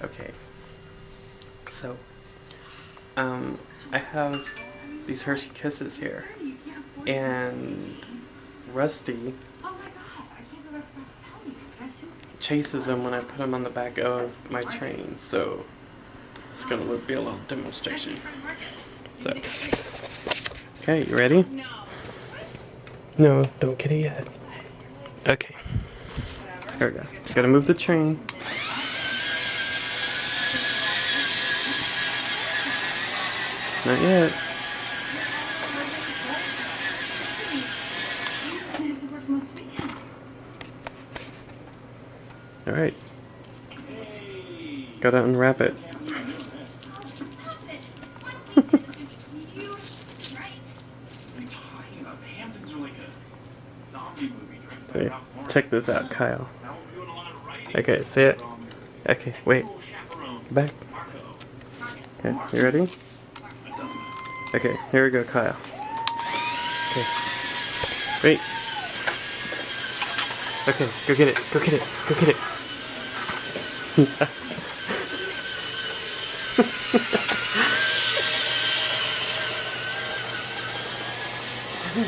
Okay. So, I have these Hershey Kisses here, and Rusty chases them when I put them on the back of my train, so it's gonna be a little demonstration. So, okay, you ready? No, don't get it yet. Okay. There we go. Gotta move the train. Not yet. Alright. Gotta unwrap it. See, check this out, Kyle. Okay, see it? Okay, wait. Back. Okay, you ready? Okay, here we go, Kyle. Okay. Wait. Okay, go get it, go get it, go get it.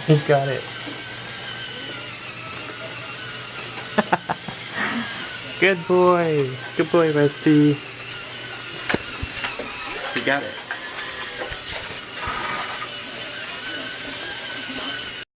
He got it. Good boy, Rusty. You got it.